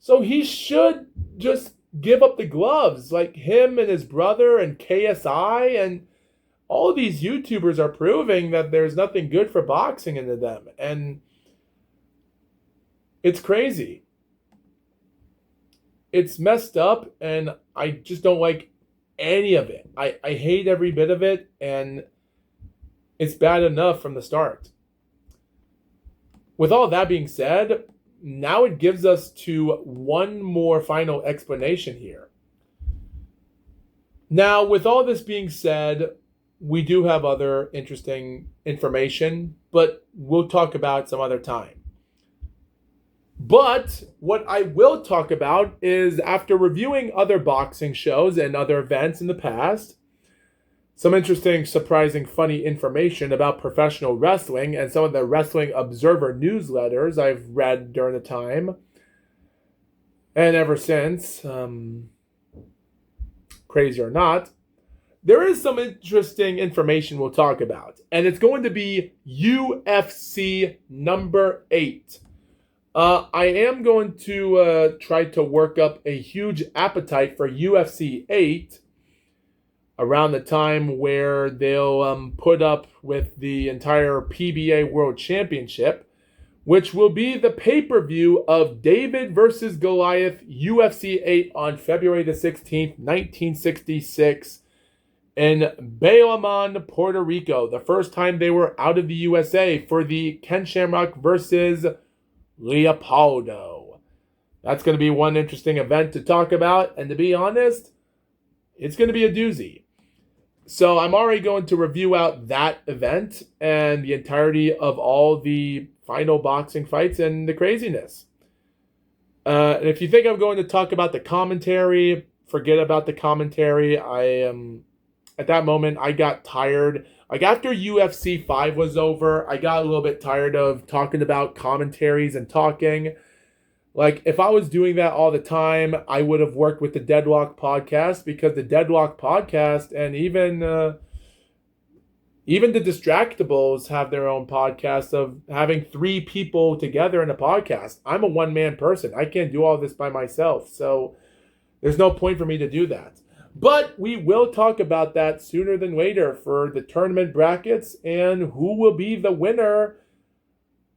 So he should just give up the gloves, like him and his brother and KSI. And all of these YouTubers are proving that there's nothing good for boxing into them. And it's crazy. It's messed up, and I just don't like any of it. I hate every bit of it, and it's bad enough from the start. With all that being said, now it gives us to one more final explanation here. Now, with all this being said, we do have other interesting information, but we'll talk about it some other time. But what I will talk about is, after reviewing other boxing shows and other events in the past, some interesting, surprising, funny information about professional wrestling and some of the Wrestling Observer newsletters I've read during the time and ever since, crazy or not, there is some interesting information we'll talk about. And it's going to be UFC number 8. I am going to try to work up a huge appetite for UFC 8 around the time where they'll put up with the entire PBA World Championship, which will be the pay-per-view of David versus Goliath UFC 8 on February the 16th, 1966 in Bayamon, Puerto Rico. The first time they were out of the USA for the Ken Shamrock versus Leopoldo. That's going to be one interesting event to talk about, and to be honest, it's going to be a doozy. So I'm already going to review out that event and the entirety of all the final boxing fights and the craziness. And if you think I'm going to talk about the commentary, forget about the commentary. At that moment, I got tired. Like, after UFC 5 was over, I got a little bit tired of talking about commentaries and talking. Like, if I was doing that all the time, I would have worked with the Deadlock podcast, because the Deadlock podcast and even the Distractables have their own podcast of having 3 people together in a podcast. I'm a one-man person. I can't do all this by myself, so there's no point for me to do that. But we will talk about that sooner than later for the tournament brackets and who will be the winner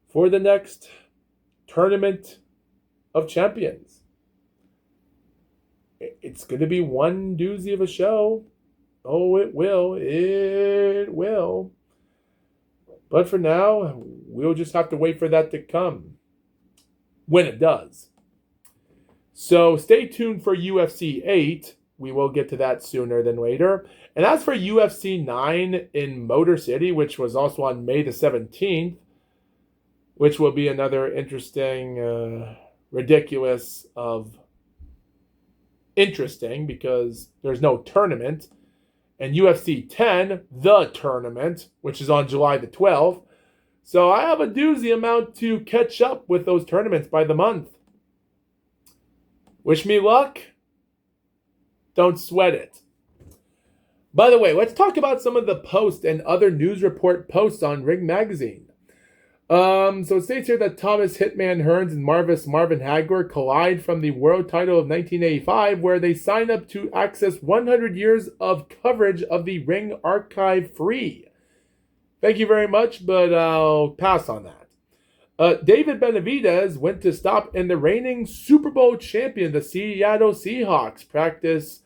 for the next tournament of Champions. It's going to be one doozy of a show. Oh, it will. It will. But for now, we'll just have to wait for that to come. When it does. So stay tuned for UFC 8. We will get to that sooner than later. And as for UFC 9 in Motor City, which was also on May the 17th, which will be another interesting, ridiculous of interesting because there's no tournament. And UFC 10, the tournament, which is on July the 12th. So I have a doozy amount to catch up with those tournaments by the month. Wish me luck. Don't sweat it. By the way, let's talk about some of the posts and other news report posts on Ring Magazine. So it states here that Thomas Hitman Hearns and Marvin Hagler collide from the world title of 1985, where they sign up to access 100 years of coverage of the Ring Archive free. Thank you very much, but I'll pass on that. David Benavidez went to stop in the reigning Super Bowl champion, the Seattle Seahawks, practice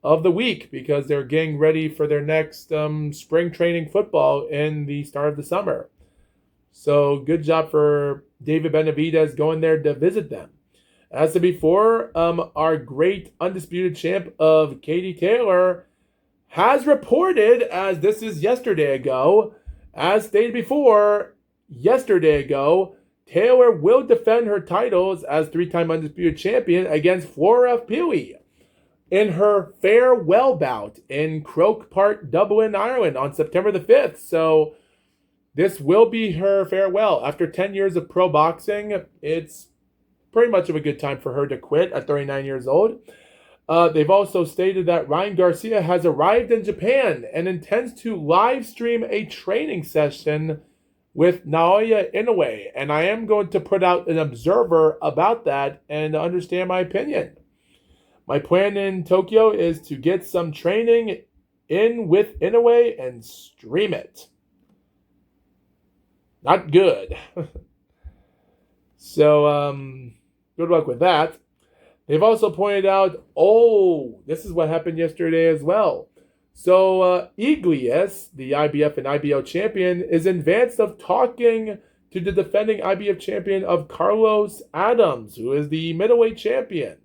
of the week because they're getting ready for their next spring training football in the start of the summer. So good job for David Benavidez going there to visit them. As I said before, our great undisputed champ of Katie Taylor has reported, as this is yesterday ago, as stated before, yesterday ago, Taylor will defend her titles as three-time undisputed champion against Flora Pili in her farewell bout in Croke Park, Dublin, Ireland on September the 5th. So this will be her farewell. After 10 years of pro boxing, it's pretty much of a good time for her to quit at 39 years old. They've also stated that Ryan Garcia has arrived in Japan and intends to live stream a training session with Naoya Inoue. And I am going to put out an observer about that and understand my opinion. My plan in Tokyo is to get some training in with Inoue and stream it. Not good. So, good luck with that. They've also pointed out, this is what happened yesterday as well. So, Iglesias, the IBF and IBO champion, is in advance of talking to the defending IBF champion of Carlos Adams, who is the middleweight champion.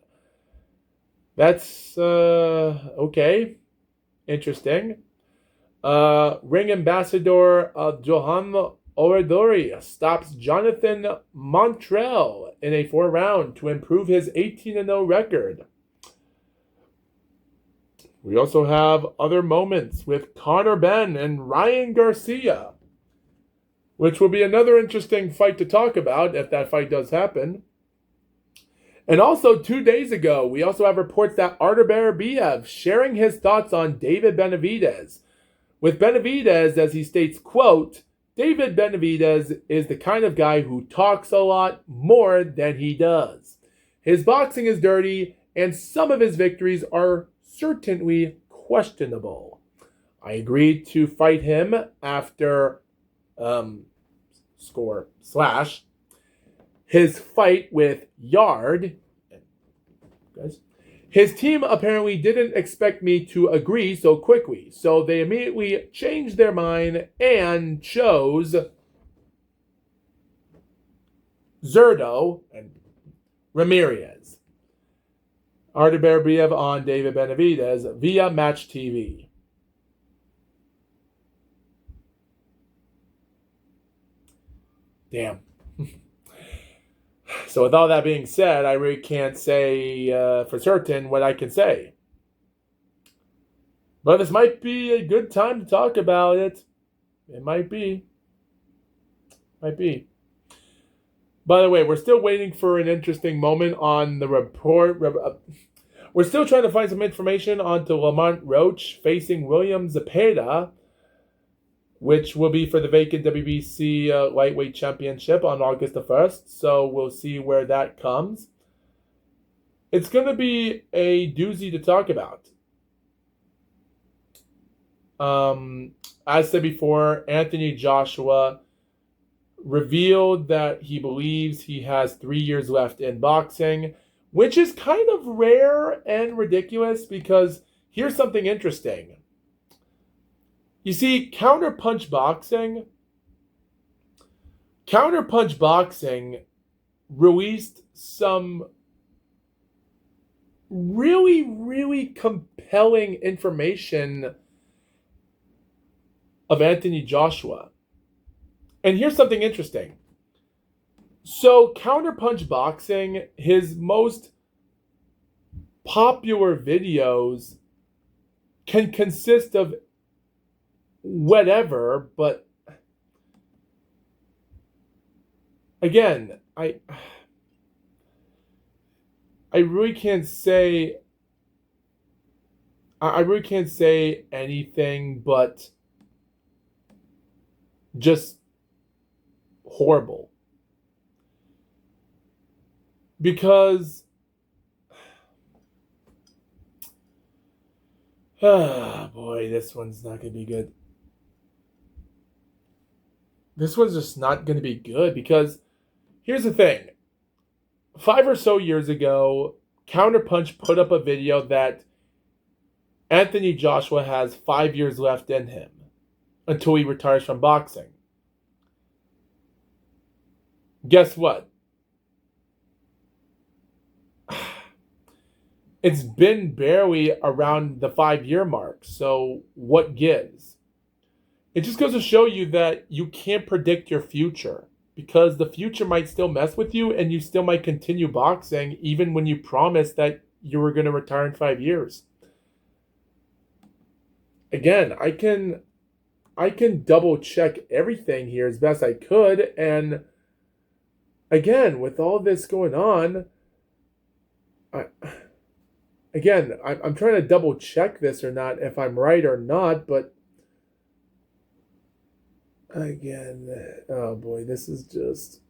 That's, okay. Interesting. Ring ambassador of Johan Oradori stops Jonathan Montrell in a 4-round to improve his 18-0 record. We also have other moments with Conor Benn and Ryan Garcia, which will be another interesting fight to talk about if that fight does happen. And also 2 days ago, we also have reports that Artur Beterbiev sharing his thoughts on David Benavidez. With Benavidez, as he states, quote, David Benavidez is the kind of guy who talks a lot more than he does. His boxing is dirty, and some of his victories are certainly questionable. I agreed to fight him after his fight with Yard. Guys. His team apparently didn't expect me to agree so quickly, so they immediately changed their mind and chose Zurdo and Ramirez. Artur Beterbiev on David Benavidez via Match TV. Damn. So with all that being said, I really can't say for certain what I can say. But this might be a good time to talk about it. It might be. By the way, we're still waiting for an interesting moment on the report. We're still trying to find some information onto Lamont Roach facing William Zepeda, which will be for the vacant WBC lightweight championship on August the 1st. So we'll see where that comes. It's going to be a doozy to talk about. As said before, Anthony Joshua revealed that he believes he has 3 years left in boxing, which is kind of rare and ridiculous because here's something interesting. You see, Counterpunch Boxing released some really, really compelling information of Anthony Joshua. And here's something interesting. So, Counterpunch Boxing, his most popular videos can consist of whatever, but again, I really can't say anything but just horrible. Because boy, this one's not going to be good. This one's just not going to be good because here's the thing. 5 or so years ago, Counterpunch put up a video that Anthony Joshua has 5 years left in him until he retires from boxing. Guess what? It's been barely around the 5-year mark, so what gives? It just goes to show you that you can't predict your future because the future might still mess with you and you still might continue boxing even when you promised that you were going to retire in 5 years. Again, I can double check everything here as best I could, and again, with all this going on, I'm trying to double check this or not, if I'm right or not, but again, oh boy, this is just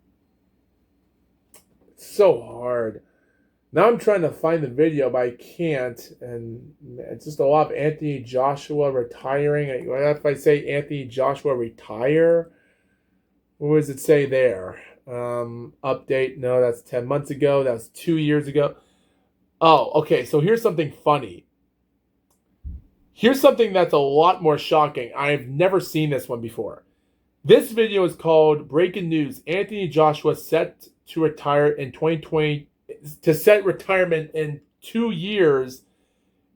so hard. Now I'm trying to find the video, but I can't, and it's just a lot of Anthony Joshua retiring. If I say Anthony Joshua retire, what does it say there? Update, no, that's 10 months ago, that's 2 years ago. Oh, okay, so here's something funny. Here's something that's a lot more shocking. I've never seen this one before. This video is called Breaking News. Anthony Joshua set to retire in 2020, to set retirement in 2 years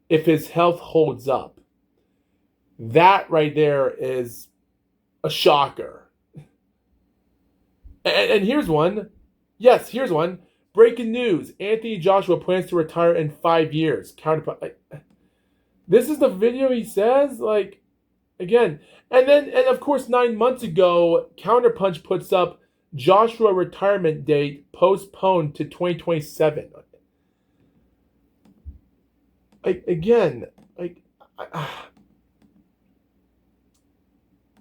if his health holds up. That right there is a shocker. And here's one. Yes, here's one. Breaking news. Anthony Joshua plans to retire in 5 years. Counterpunch. This is the video he says? Again. And of course, 9 months ago, Counterpunch puts up Joshua retirement date postponed to 2027.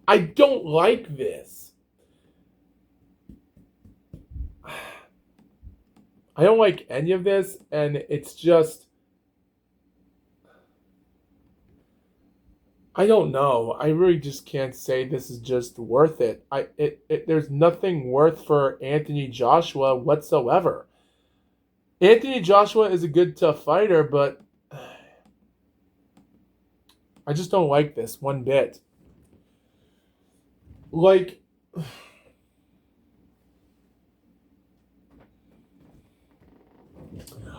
I don't like this. I don't like any of this, and it's just, I don't know. I really just can't say this is just worth it. There's nothing worth for Anthony Joshua whatsoever. Anthony Joshua is a good, tough fighter, but I just don't like this one bit.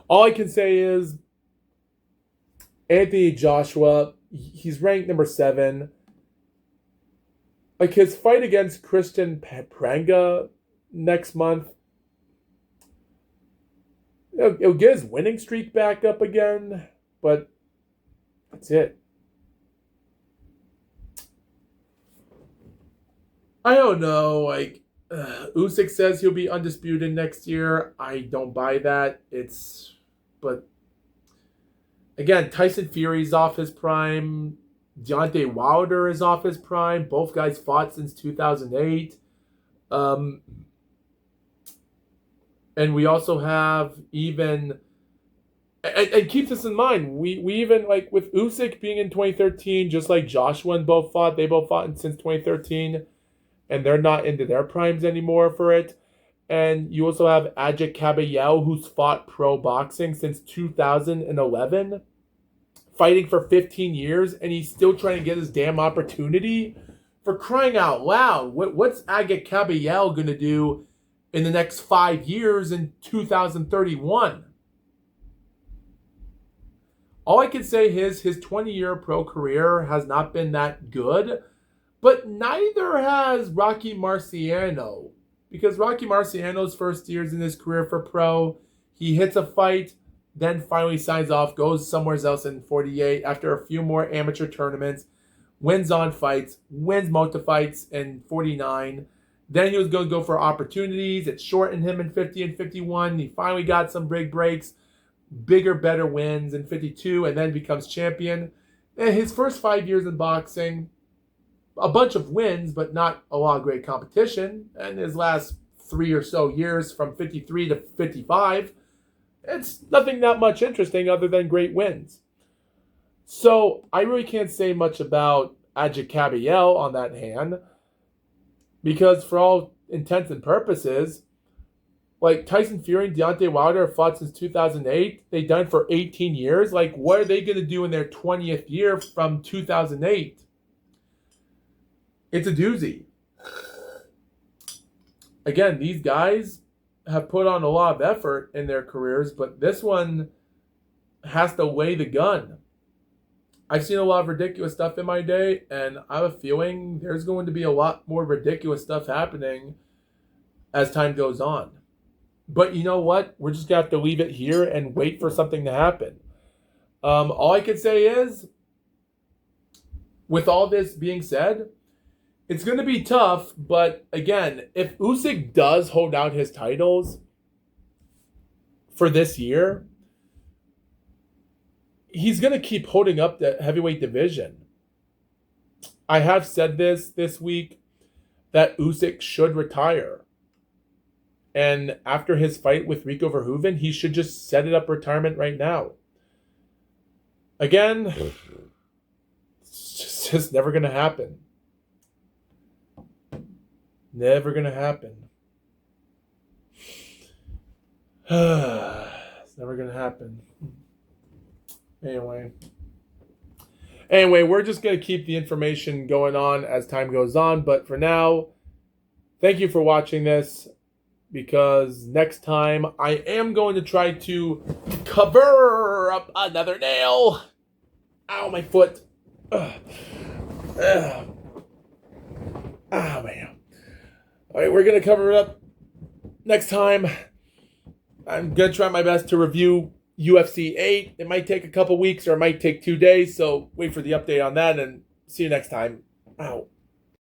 All I can say is Anthony Joshua, he's ranked number 7. His fight against Christian Pranga next month, it'll get his winning streak back up again, but that's it. I don't know. Usyk says he'll be undisputed next year. I don't buy that. But again, Tyson Fury's off his prime. Deontay Wilder is off his prime. Both guys fought since 2008. And we also have even, and keep this in mind, we even, with Usyk being in 2013, just like Joshua and both fought, they both fought since 2013. and they're not into their primes anymore for it. And you also have Ajit Caballel, who's fought pro boxing since 2011, fighting for 15 years, and he's still trying to get his damn opportunity. For crying out loud, what's Ajit Caballel going to do in the next 5 years in 2031? All I can say is his 20-year pro career has not been that good, but neither has Rocky Marciano. Because Rocky Marciano's first years in his career for pro, he hits a fight, then finally signs off, goes somewhere else in 48 after a few more amateur tournaments, wins on fights, wins most of fights in 49. Then he was going to go for opportunities. It shortened him in 50 and 51. He finally got some big breaks, bigger, better wins in 52, and then becomes champion. And his first 5 years in boxing, a bunch of wins, but not a lot of great competition. And his last 3 or so years, from 53 to 55, it's nothing that much interesting other than great wins. So I really can't say much about Ajit Caballel on that hand, because for all intents and purposes, like Tyson Fury and Deontay Wilder have fought since 2008. They've done it for 18 years. Like, what are they going to do in their 20th year from 2008? It's a doozy. Again, these guys have put on a lot of effort in their careers, but this one has to weigh the gun. I've seen a lot of ridiculous stuff in my day, and I have a feeling there's going to be a lot more ridiculous stuff happening as time goes on. But you know what? We're just going to have to leave it here and wait for something to happen. All I can say is, with all this being said, it's going to be tough, but again, if Usyk does hold out his titles for this year, he's going to keep holding up the heavyweight division. I have said this week that Usyk should retire. And after his fight with Rico Verhoeven, he should just set it up retirement right now. Again, it's just never going to happen. Never going to happen. It's never going to happen. Anyway, we're just going to keep the information going on as time goes on. But for now, thank you for watching this, because next time I am going to try to cover up another nail. Ow, my foot. Ugh. Ugh. Oh, man. All right, we're going to cover it up next time. I'm going to try my best to review UFC 8. It might take a couple weeks, or it might take 2 days, so wait for the update on that, and see you next time. Ow.